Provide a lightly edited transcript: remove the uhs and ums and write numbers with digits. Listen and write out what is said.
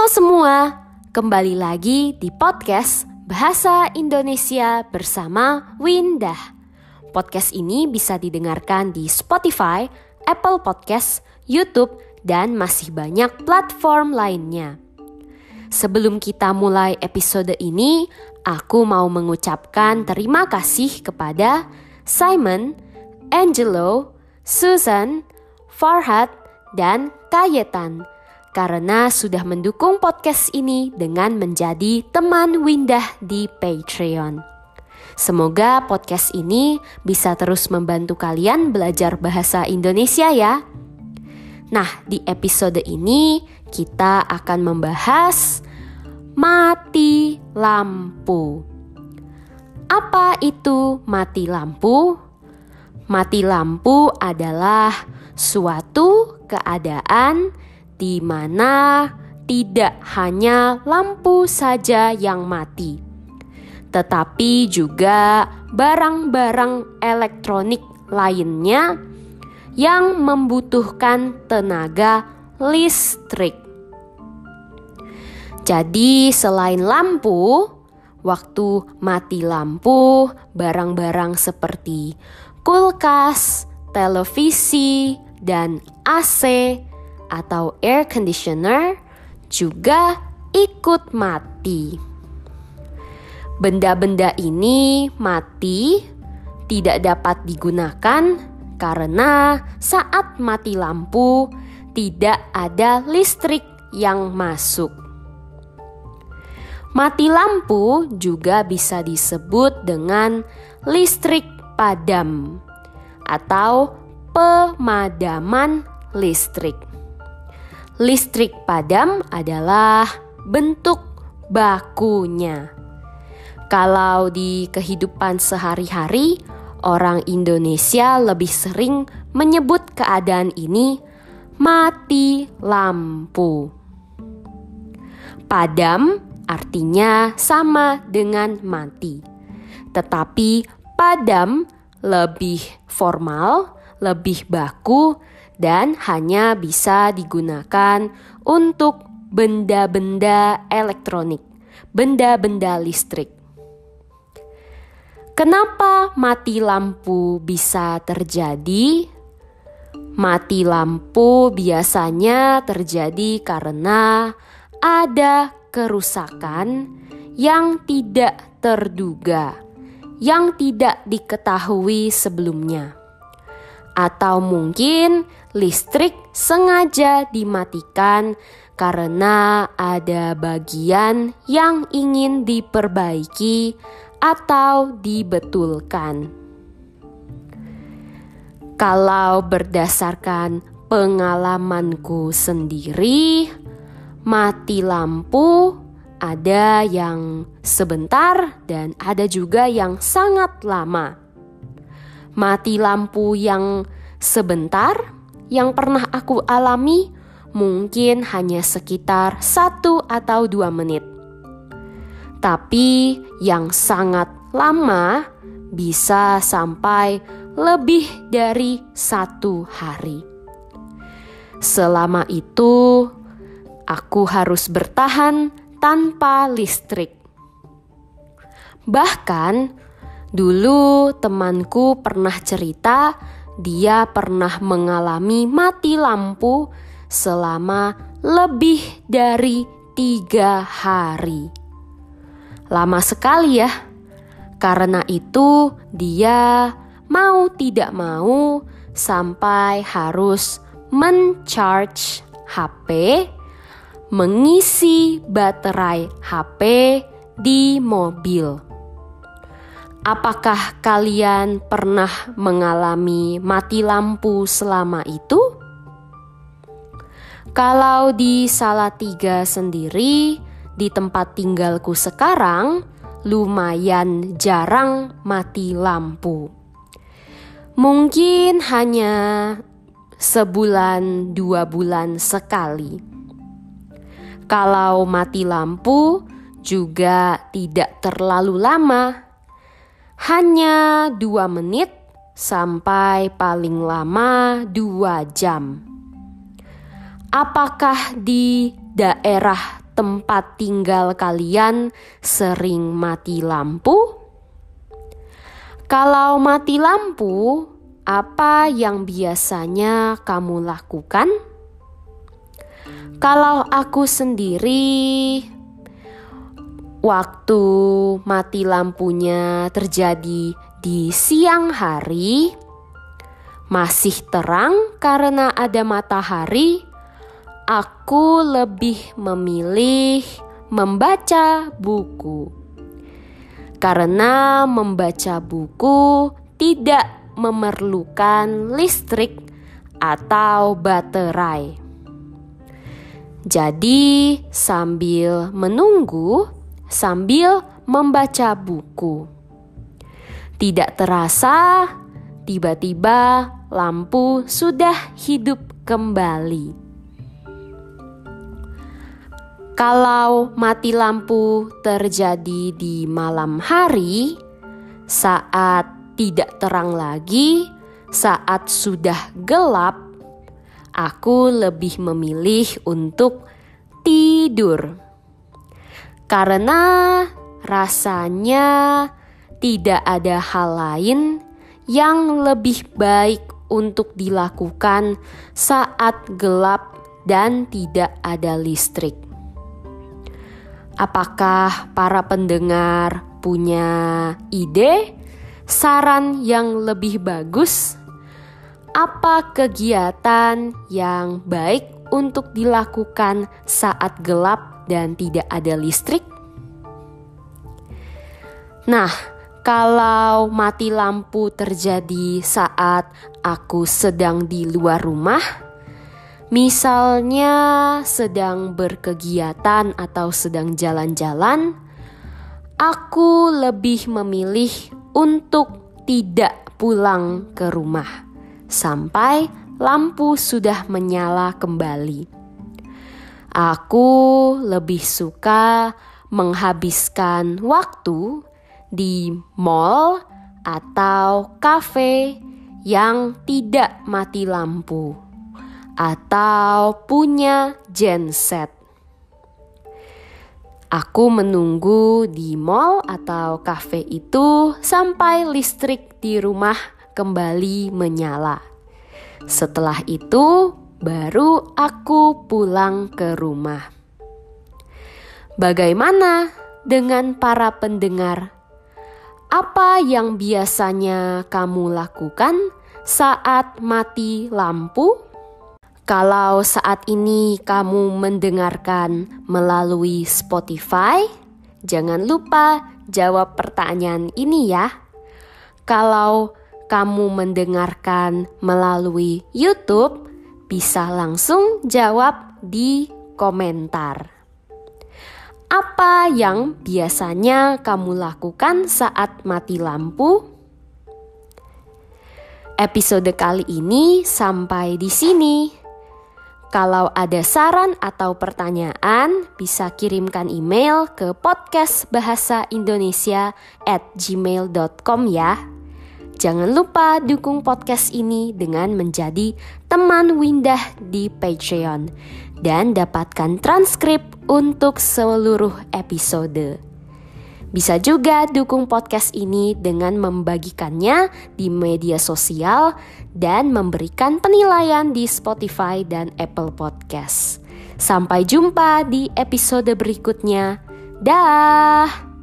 Halo semua, kembali lagi di podcast Bahasa Indonesia bersama Windah. Podcast ini bisa didengarkan di Spotify, Apple Podcast, YouTube, dan masih banyak platform lainnya. Sebelum kita mulai episode ini, aku mau mengucapkan terima kasih kepada Simon, Angelo, Susan, Farhad, dan Kayetan karena sudah mendukung podcast ini dengan menjadi teman Windah di Patreon. Semoga podcast ini bisa terus membantu kalian belajar bahasa Indonesia ya. Nah, di episode ini kita akan membahas mati lampu. Apa itu mati lampu? Mati lampu adalah suatu keadaan di mana tidak hanya lampu saja yang mati, tetapi juga barang-barang elektronik lainnya yang membutuhkan tenaga listrik. Jadi selain lampu, waktu mati lampu, barang-barang seperti kulkas, televisi, dan AC atau air conditioner juga ikut mati. Benda-benda ini mati tidak dapat digunakan karena saat mati lampu tidak ada listrik yang masuk. Mati lampu juga bisa disebut dengan listrik padam atau pemadaman listrik. Listrik padam adalah bentuk bakunya. Kalau di kehidupan sehari-hari, orang Indonesia lebih sering menyebut keadaan ini mati lampu. Padam artinya sama dengan mati. Tetapi padam lebih formal, lebih baku, dan hanya bisa digunakan untuk benda-benda elektronik, benda-benda listrik. Kenapa mati lampu bisa terjadi? Mati lampu biasanya terjadi karena ada kerusakan yang tidak terduga, yang tidak diketahui sebelumnya. Atau mungkin listrik sengaja dimatikan karena ada bagian yang ingin diperbaiki atau dibetulkan. Kalau berdasarkan pengalamanku sendiri, mati lampu ada yang sebentar dan ada juga yang sangat lama. Mati lampu yang sebentar yang pernah aku alami mungkin hanya sekitar 1 atau 2 menit. Tapi yang sangat lama bisa sampai lebih dari 1 hari. Selama itu aku harus bertahan tanpa listrik. Bahkan dulu temanku pernah cerita dia pernah mengalami mati lampu selama lebih dari 3 hari. Lama sekali ya. Karena itu dia mau tidak mau sampai harus men-charge HP, mengisi baterai HP di mobil. Apakah kalian pernah mengalami mati lampu selama itu? Kalau di Salatiga sendiri, di tempat tinggalku sekarang, lumayan jarang mati lampu. Mungkin hanya sebulan 2 bulan sekali. Kalau mati lampu juga tidak terlalu lama. Hanya 2 menit sampai paling lama 2 jam. Apakah di daerah tempat tinggal kalian sering mati lampu? Kalau mati lampu, apa yang biasanya kamu lakukan? Kalau aku sendiri, waktu mati lampunya terjadi di siang hari, masih terang karena ada matahari, aku lebih memilih membaca buku. Karena membaca buku tidak memerlukan listrik atau baterai. Jadi sambil menunggu, sambil membaca buku, tidak terasa tiba-tiba lampu sudah hidup kembali. Kalau mati lampu terjadi di malam hari, saat tidak terang lagi, saat sudah gelap, aku lebih memilih untuk tidur. Karena rasanya tidak ada hal lain yang lebih baik untuk dilakukan saat gelap dan tidak ada listrik. Apakah para pendengar punya ide, saran yang lebih bagus? Apa kegiatan yang baik untuk dilakukan saat gelap dan tidak ada listrik? Nah, kalau mati lampu terjadi saat aku sedang di luar rumah, misalnya sedang berkegiatan atau sedang jalan-jalan, aku lebih memilih untuk tidak pulang ke rumah sampai lampu sudah menyala kembali. Aku lebih suka menghabiskan waktu di mall atau kafe yang tidak mati lampu atau punya genset. Aku menunggu di mall atau kafe itu sampai listrik di rumah kembali menyala. Setelah itu, baru aku pulang ke rumah. Bagaimana dengan para pendengar? Apa yang biasanya kamu lakukan saat mati lampu? Kalau saat ini kamu mendengarkan melalui Spotify, jangan lupa jawab pertanyaan ini ya. Kalau kamu mendengarkan melalui YouTube, bisa langsung jawab di komentar. Apa yang biasanya kamu lakukan saat mati lampu? Episode kali ini sampai di sini. Kalau ada saran atau pertanyaan, bisa kirimkan email ke podcastbahasaindonesia@gmail.com ya. Jangan lupa dukung podcast ini dengan menjadi teman Windah di Patreon dan dapatkan transkrip untuk seluruh episode. Bisa juga dukung podcast ini dengan membagikannya di media sosial dan memberikan penilaian di Spotify dan Apple Podcast. Sampai jumpa di episode berikutnya. Dah.